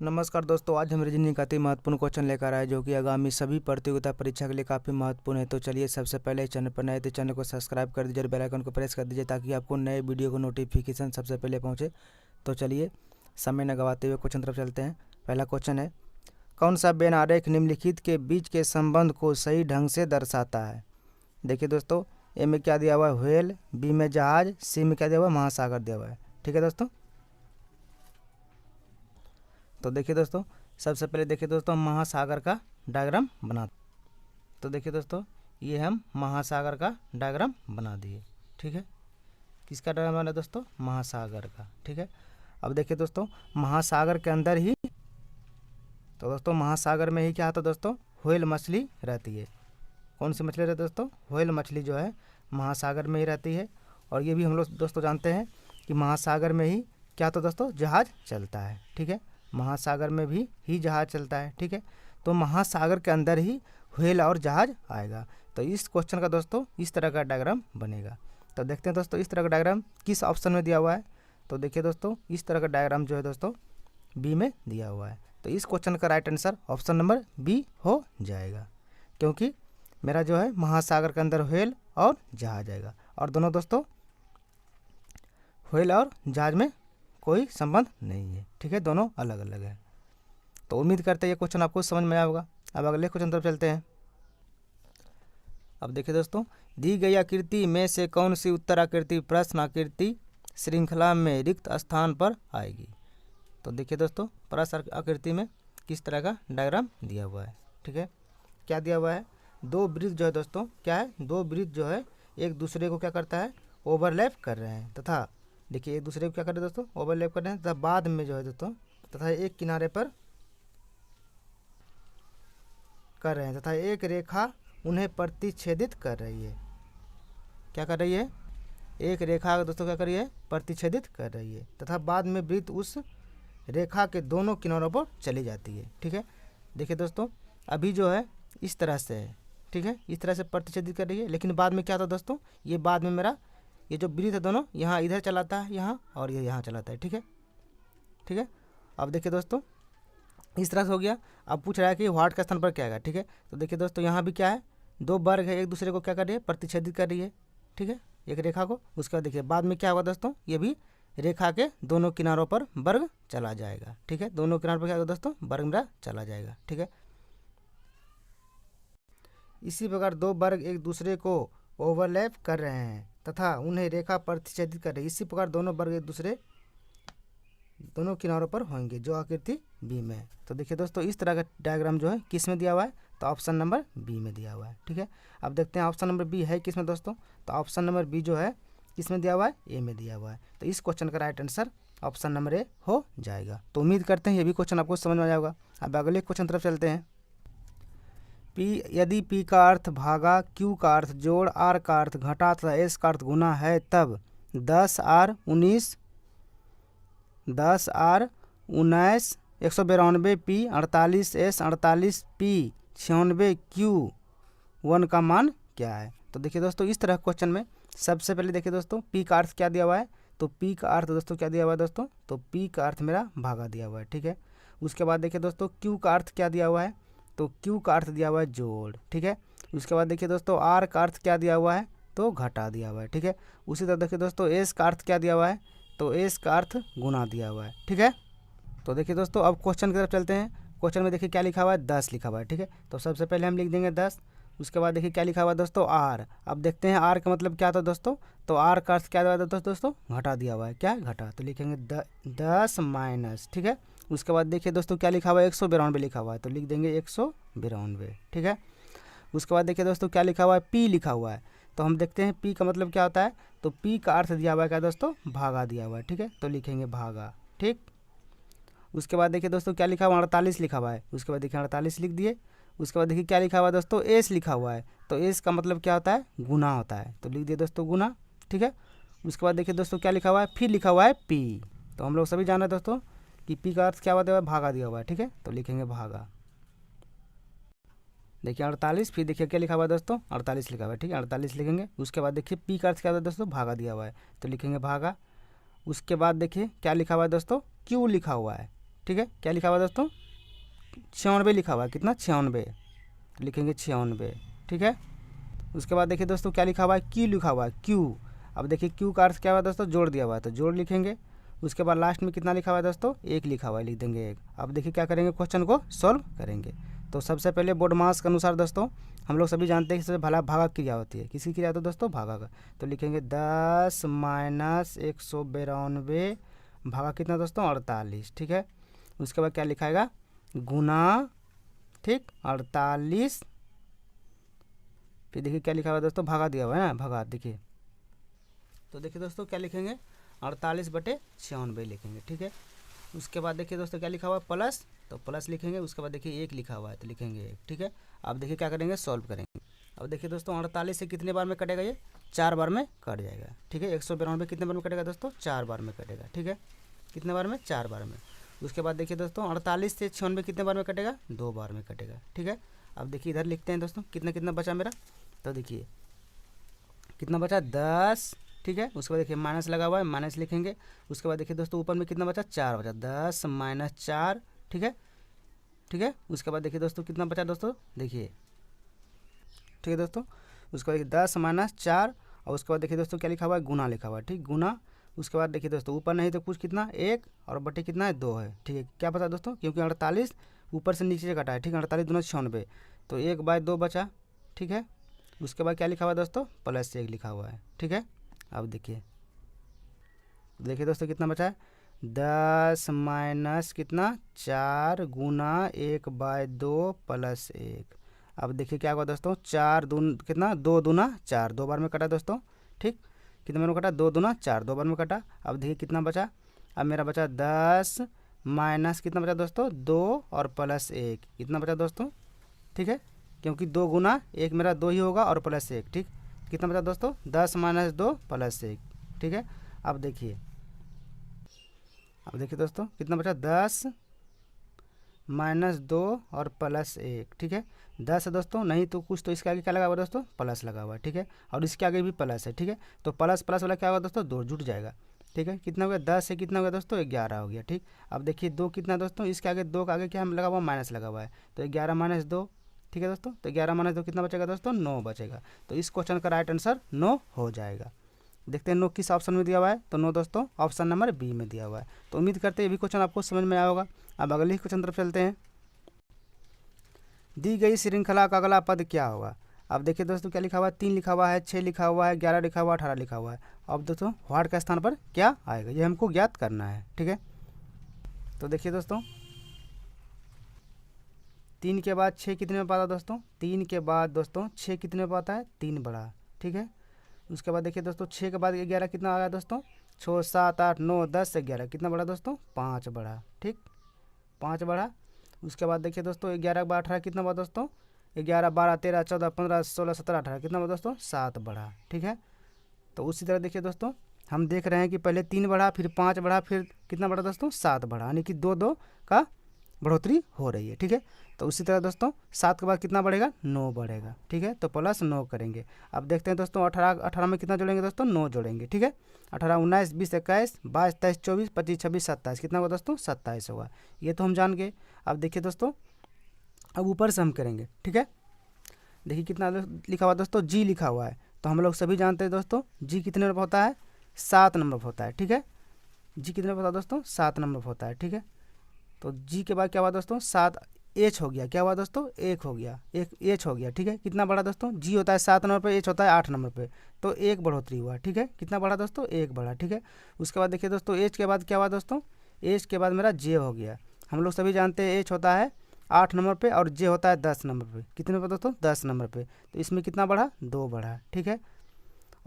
नमस्कार दोस्तों, आज हम रीजनिंग का अति महत्वपूर्ण क्वेश्चन लेकर आए जो कि आगामी सभी प्रतियोगिता परीक्षा के लिए काफ़ी महत्वपूर्ण है। तो चलिए, सबसे पहले चैनल पर नए तो चैनल को सब्सक्राइब कर दीजिए और बेल आइकन को प्रेस कर दीजिए ताकि आपको नए वीडियो को नोटिफिकेशन सबसे पहले पहुंचे। तो चलिए, समय न गवाते हुए क्वेश्चन तरफ चलते हैं। पहला क्वेश्चन है, कौन सा बेन आरेख निम्नलिखित के बीच के संबंध को सही ढंग से दर्शाता है। देखिए दोस्तों, ए में क्या दिया हुआ है, व्हेल, बी में जहाज, सी में क्या दिया हुआ है, महासागर दिया हुआ है। ठीक है दोस्तों, तो देखिए दोस्तों, सबसे पहले देखिए दोस्तों, हम महासागर का डायग्राम बना। तो देखिए दोस्तों, ये हम महासागर का डायग्राम बना दिए। ठीक है, किसका डायग्राम बना दोस्तों, महासागर का। ठीक है, अब देखिए दोस्तों, महासागर के अंदर ही, तो दोस्तों महासागर में ही क्या होता है दोस्तों, व्हेल मछली रहती है। कौन सी मछली रहती है दोस्तों, व्हेल मछली जो है महासागर में ही रहती है। और ये भी हम लोग दोस्तों जानते हैं कि महासागर में ही क्या होता है दोस्तों, जहाज चलता है। ठीक है, महासागर में भी ही जहाज चलता है। ठीक है, तो महासागर के अंदर ही व्हेल और जहाज आएगा। तो इस क्वेश्चन का दोस्तों इस तरह का डायग्राम बनेगा। तो देखते हैं दोस्तों, इस तरह का डायग्राम किस ऑप्शन में दिया हुआ है। तो देखिए दोस्तों, इस तरह का डायग्राम जो है दोस्तों बी में दिया हुआ है। तो इस क्वेश्चन का right answer option number B हो जाएगा, क्योंकि मेरा जो है महासागर के अंदर व्हेल और जहाज आएगा। और दोनों दोस्तों व्हेल और जहाज में कोई संबंध नहीं है। ठीक है, दोनों अलग अलग है। तो उम्मीद करते हैं ये क्वेश्चन आपको समझ में आया होगा। अब अगले क्वेश्चन तरफ चलते हैं। अब देखिए दोस्तों, दी गई आकृति में से कौन सी उत्तर आकृति प्रश्न आकृति श्रृंखला में रिक्त स्थान पर आएगी। तो देखिए दोस्तों, प्रश्न आकृति में किस तरह का डायग्राम दिया हुआ है। ठीक है, क्या दिया हुआ है, दो वृत्त जो है दोस्तों, क्या है, दो वृत्त जो है एक दूसरे को क्या करता है, ओवरलैप कर रहे हैं। तथा देखिए एक दूसरे को क्या कर रहे हैं दोस्तों, ओवरलैप कर रहे हैं। तथा बाद में जो है दोस्तों, तथा एक किनारे पर कर रहे हैं, तथा एक रेखा उन्हें प्रतिच्छेदित कर रही है। क्या कर रही है, एक रेखा दोस्तों क्या कर रही है, प्रतिच्छेदित कर रही है। तथा बाद में वृत्त उस रेखा के दोनों किनारों पर चली जाती है। ठीक है, देखिए दोस्तों, अभी जो है इस तरह से है। ठीक है, इस तरह से प्रतिच्छेदित कर रही है, लेकिन बाद में क्या होता है दोस्तों, ये बाद में मेरा ये जो वृत्त है दोनों यहाँ इधर चलाता है, यहाँ, और ये यहाँ चलाता है। ठीक है, ठीक है, अब देखिए दोस्तों, इस तरह से हो गया। अब पूछ रहा है कि व्हाट का स्थान पर क्या आएगा। ठीक है, तो देखिए दोस्तों, यहाँ भी क्या है, दो वर्ग है, एक दूसरे को क्या कर रही है, प्रतिच्छेदित कर रही है। ठीक है, एक रेखा को। उसके बाद देखिए बाद में क्या होगा दोस्तों, ये भी रेखा के दोनों किनारों पर वर्ग चला जाएगा। ठीक है, दोनों किनारों पर क्या होगा दोस्तों, वर्ग मेरा चला जाएगा। ठीक है, इसी प्रकार दो वर्ग एक दूसरे को ओवरलैप कर रहे हैं तथा उन्हें रेखा प्रतिच्छेदित कर रही है। इसी प्रकार दोनों वर्ग एक दूसरे दोनों किनारों पर होंगे जो आकृति बी में है। तो देखिए दोस्तों, इस तरह का डायग्राम जो है किस में दिया हुआ है, तो ऑप्शन नंबर बी में दिया हुआ है। ठीक है, अब देखते हैं ऑप्शन नंबर बी है किस में दोस्तों। तो ऑप्शन नंबर बी जो है किस में दिया हुआ है, ए में दिया हुआ है। तो इस क्वेश्चन का right answer option number A हो जाएगा। तो उम्मीद करते हैं ये भी क्वेश्चन आपको समझ में आ जाएगा। अब अगले क्वेश्चन तरफ चलते हैं। पी, यदि पी का अर्थ भागा, क्यू का अर्थ जोड़, आर का अर्थ घटा तथा एस का अर्थ गुना है, तब 10 R 19 10 R 19 192 P 48 S 48 P 96 Q 1 का मान क्या है। तो देखिए दोस्तों, इस तरह क्वेश्चन में सबसे पहले देखिए दोस्तों, पी का अर्थ क्या दिया हुआ है। तो पी का अर्थ दोस्तों क्या दिया हुआ है दोस्तों, तो पी का अर्थ मेरा भागा दिया हुआ है। ठीक है, उसके बाद देखिए दोस्तों, क्यू का अर्थ क्या दिया हुआ है, तो क्यू का अर्थ दिया हुआ है जोड़। ठीक है, उसके बाद देखिए दोस्तों, आर का अर्थ क्या दिया हुआ है, तो घटा दिया हुआ है। ठीक है, उसी तरह देखिए दोस्तों, एस का अर्थ क्या दिया हुआ है, तो एस का अर्थ गुना दिया हुआ है। ठीक है, तो देखिए दोस्तों, अब क्वेश्चन की तरफ चलते हैं। क्वेश्चन में देखिए क्या लिखा हुआ है, 10 लिखा हुआ है। ठीक है, तो सबसे पहले हम लिख देंगे 10। उसके बाद देखिए क्या लिखा हुआ है दोस्तों, आर। अब देखते हैं आर का मतलब क्या था दोस्तों, तो आर का अर्थ क्या दिया हुआ है दोस्तों, घटा दिया हुआ है। क्या है, घटा। तो लिखेंगे 10 माइनस। ठीक है, उसके बाद देखिए दोस्तों क्या लिखा हुआ है, 192 लिखा हुआ है, तो लिख देंगे 192। ठीक है, उसके बाद देखिए दोस्तों क्या लिखा हुआ है, पी लिखा हुआ है। तो हम देखते हैं पी का मतलब क्या होता है, तो पी का अर्थ दिया हुआ है क्या दोस्तों, भागा दिया हुआ है। ठीक है, तो लिखेंगे भागा। ठीक, उसके बाद देखिए दोस्तों क्या लिखा हुआ है, 48 लिखा हुआ है। उसके बाद देखिए 48 लिख दिए। उसके बाद देखिए क्या लिखा हुआ है दोस्तों, एस लिखा हुआ है। तो एस का मतलब क्या होता है, गुना होता है, तो लिख दिए दोस्तों गुना। ठीक है, उसके बाद देखिए दोस्तों क्या लिखा हुआ है, फिर लिखा हुआ है पी। तो हम लोग सभी जान रहे हैं दोस्तों कि पी का अर्थ क्या हुआ है, भागा दिया हुआ है। ठीक है, तो लिखेंगे भागा। देखिए 48, फिर देखिए क्या लिखा हुआ है दोस्तों, 48 लिखा हुआ है। ठीक है, 48 लिखेंगे। उसके बाद देखिए पी का अर्थ क्या होता है दोस्तों, भागा दिया हुआ है, तो लिखेंगे भागा। उसके बाद देखिए क्या लिखा हुआ है दोस्तों, क्यू लिखा हुआ है। ठीक है। क्या लिखा हुआ है दोस्तों, 96 लिखा हुआ है, कितना 96, तो लिखेंगे 96, ठीक है। उसके बाद देखिए दोस्तों क्या लिखा हुआ है, क्यू लिखा हुआ है, क्यू। अब देखिए क्यू का अर्थ क्या हुआ दोस्तों, जोड़ दिया हुआ है, तो जोड़ लिखेंगे। उसके बाद लास्ट में कितना लिखा हुआ है दोस्तों, 1 लिखा हुआ है, लिख देंगे 1। अब देखिए क्या करेंगे, क्वेश्चन को सॉल्व करेंगे। तो सबसे पहले बोर्ड मास के अनुसार दोस्तों हम लोग सभी जानते हैं कि सबसे भला भागा क्रिया होती है, किसी क्रिया होती है दोस्तों, भागा का। तो लिखेंगे 10 माइनस 192 भागा कितना दोस्तों, 48, ठीक है। उसके बाद क्या लिखाएगा, गुना, ठीक, 48, फिर देखिए क्या लिखा हुआ है दोस्तों, भागा दिया हुआ है ना, भागा, देखिए। तो देखिए दोस्तों क्या लिखेंगे, 48/96 लिखेंगे, ठीक है। उसके बाद देखिए दोस्तों क्या लिखा हुआ है, प्लस, तो प्लस लिखेंगे। उसके बाद देखिए 1 लिखा हुआ है, तो लिखेंगे 1, ठीक है। अब देखिए क्या करेंगे, सॉल्व करेंगे। अब देखिए दोस्तों 48 से कितने बार में कटेगा, ये 4 बार में कट जाएगा, ठीक है। 192 कितने बार में कटेगा दोस्तों, 4 बार में कटेगा, ठीक है। कितने बार में, 4 बार में। उसके बाद देखिए दोस्तों 48 से 96 कितने बार में कटेगा, 2 बार में कटेगा, ठीक है। अब देखिए इधर लिखते हैं दोस्तों कितना कितना बचा मेरा, तो देखिए कितना बचा, 10, ठीक है। उसके बाद देखिए माइनस लगा हुआ है, माइनस लिखेंगे। उसके बाद देखिए दोस्तों ऊपर में कितना बचा, 4 बचा, 10 माइनस 4, ठीक है, ठीक है। उसके बाद देखिए दोस्तों कितना बचा दोस्तों, देखिए, ठीक है दोस्तों। उसके बाद 10 माइनस 4, और उसके बाद देखिए दोस्तों क्या लिखा हुआ है, गुना लिखा हुआ है, ठीक, गुना। उसके बाद देखिए दोस्तों ऊपर नहीं तो कुछ कितना 1 और बटे कितना है 2 है, ठीक है। क्या पता दोस्तों, क्योंकि 48 ऊपर से नीचे से कटा है, ठीक है। 48 दूना 96, तो 1/2 बचा, ठीक है। उसके बाद क्या लिखा हुआ है दोस्तों, +1 लिखा हुआ है, ठीक है। अब देखिए दोस्तों कितना बचा है, 10 माइनस कितना 4 गुना 1/2 +1। अब देखिए क्या हुआ दोस्तों, 4 दून कितना, 2 दूना 4, 2 बार में कटा दोस्तों, ठीक। कितने बार में कटा, 2 दूना 4, 2 बार में कटा। अब देखिए कितना बचा, अब मेरा बचा 10 माइनस कितना बचा दोस्तों, 2 और +1, कितना बचा दोस्तों, ठीक है। क्योंकि 2 गुना 1 मेरा 2 ही होगा और +1, ठीक। कितना बचा दोस्तों, 10 माइनस 2 +1, ठीक है। अब देखिए दोस्तों कितना बचा, 10 माइनस 2 और +1, ठीक है। 10 है दोस्तों, नहीं तो कुछ तो इसके आगे क्या लगा हुआ दोस्तों, प्लस लगा हुआ है, ठीक है। और इसके आगे भी प्लस है, ठीक है। तो प्लस प्लस वाला क्या होगा दोस्तों, 2 जुट जाएगा, ठीक है। कितना हो गया, 10 से कितना हो गया दोस्तों, 11 हो गया, ठीक। अब देखिए 2 कितना दोस्तों, इसके आगे 2 के आगे क्या लगा हुआ, माइनस लगा हुआ है, तो 11 माइनस 2, ठीक है दोस्तों। तो 11 माइनस 2 कितना बचेगा दोस्तों, 9 बचेगा। तो इस क्वेश्चन का राइट आंसर 9 हो जाएगा। देखते हैं 9 किस ऑप्शन में दिया हुआ है, तो 9 दोस्तों ऑप्शन नंबर बी में दिया हुआ है। तो उम्मीद करते हैं ये भी क्वेश्चन आपको समझ में आया होगा। अब अगले क्वेश्चन तरफ चलते हैं। दी गई श्रृंखला का अगला पद क्या होगा। अब देखिए दोस्तों क्या लिखा हुआ है, 3 लिखा हुआ है, 6 लिखा हुआ है, 11 लिखा हुआ है, 18 लिखा हुआ है। अब दोस्तों व्हाट के स्थान पर क्या आएगा, ये हमको ज्ञात करना है, ठीक है। तो देखिए दोस्तों 3 के बाद 6 कितने में पाता है दोस्तों, 3 के बाद दोस्तों 6 कितने में पाता है, 3 बड़ा, ठीक है। उसके बाद देखिए दोस्तों 6 के बाद 11 कितना आ गया दोस्तों, 6 7 8 9 10 11 कितना बड़ा दोस्तों, 5 बड़ा, ठीक, 5 बड़ा। उसके बाद देखिए दोस्तों 11 के बाद 18 कितना बड़ा दोस्तों, 11 12 13 14 15 16 17 18 कितना बड़ा दोस्तों, 7 बड़ा, ठीक है। तो उसी तरह देखिए दोस्तों हम देख रहे हैं कि पहले 3 बढ़ा, फिर 5 बढ़ा, फिर कितना बढ़ा दोस्तों, 7 बढ़ा, यानी कि 2 का बढ़ोतरी हो रही है, ठीक है। तो उसी तरह दोस्तों 7 के बाद कितना बढ़ेगा, 9 बढ़ेगा, ठीक है। तो +9 करेंगे। अब देखते हैं दोस्तों 18 में कितना जोड़ेंगे दोस्तों, 9 जोड़ेंगे, ठीक है। 18 19 20 21 22 23 24 25 26 27 कितना होगा दोस्तों, 27 होगा। ये तो हम जान गए। अब देखिए दोस्तों अब ऊपर से हम करेंगे, ठीक है। देखिए कितना लिखा हुआ दोस्तों, जी लिखा हुआ है। तो हम लोग सभी जानते हैं दोस्तों जी कितने नंबर पर होता है, 7 नंबर पर होता है, ठीक है। जी कितने पर होता है दोस्तों, 7 नंबर पर होता है, ठीक है। तो जी के बाद क्या हुआ दोस्तों, 7 एच हो गया, क्या हुआ दोस्तों, 1 हो गया, 1 एच हो गया, ठीक है। कितना बड़ा दोस्तों, जी होता है 7 नंबर पे, एच होता है 8 नंबर पे, तो 1 बढ़ोतरी हुआ, ठीक है। कितना बड़ा दोस्तों, 1 बढ़ा, ठीक है। उसके बाद देखिए दोस्तों एच के बाद क्या हुआ दोस्तों, एच के बाद मेरा जे हो गया। हम लोग सभी जानते हैं एच होता है 8 नंबर पे और जे होता है 10 नंबर पे, कितने पे दोस्तों, 10 नंबर पे। तो इसमें कितना बढ़ा, 2 बढ़ा, ठीक है।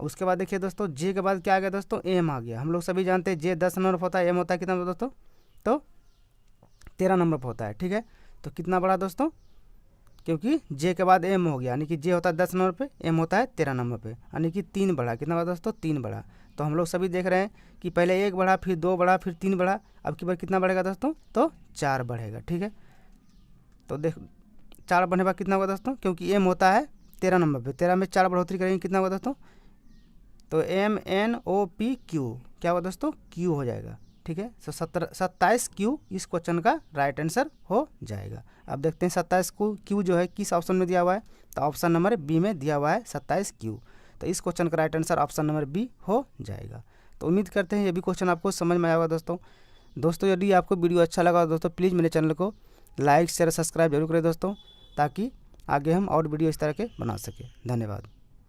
उसके बाद देखिए दोस्तों जे के बाद क्या आ गया दोस्तों, एम आ गया। हम लोग सभी जानते हैं जे 10 नंबर पर होता है, एम होता है कितना दोस्तों, तो 13 नंबर पर होता है, ठीक है। तो कितना बढ़ा दोस्तों, क्योंकि जे के बाद एम हो गया, यानी कि जे होता है 10 नंबर पे, एम होता है 13 नंबर पे, यानी कि 3 बढ़ा। कितना बढ़ा दोस्तों, 3 बढ़ा। तो हम लोग सभी देख रहे हैं कि पहले 1 बढ़ा, फिर 2 बढ़ा, फिर 3 बढ़ा, अब की बार कितना बढ़ेगा दोस्तों, तो 4 बढ़ेगा, ठीक है। तो देख 4 बढ़ने के बाद कितना होगा दोस्तों, क्योंकि एम होता है 13 नंबर पे, 13 में 4 बढ़ोतरी करेंगे कितना होगा दोस्तों, तो M N O P Q क्या होगा दोस्तों, क्यू हो जाएगा, ठीक है। तो 27 क्यू इस क्वेश्चन का राइट आंसर हो जाएगा। अब देखते हैं 27 क्यू जो है किस ऑप्शन में दिया हुआ है, तो ऑप्शन नंबर बी में दिया हुआ है 27 क्यू। तो इस क्वेश्चन का right answer option number B हो जाएगा। तो उम्मीद करते हैं ये भी क्वेश्चन आपको समझ में आया होगा दोस्तों यदि आपको वीडियो अच्छा लगा दोस्तों प्लीज़ मेरे चैनल को लाइक शेयर सब्सक्राइब जरूर करें दोस्तों, ताकि आगे हम और वीडियो इस तरह के बना सकें। धन्यवाद।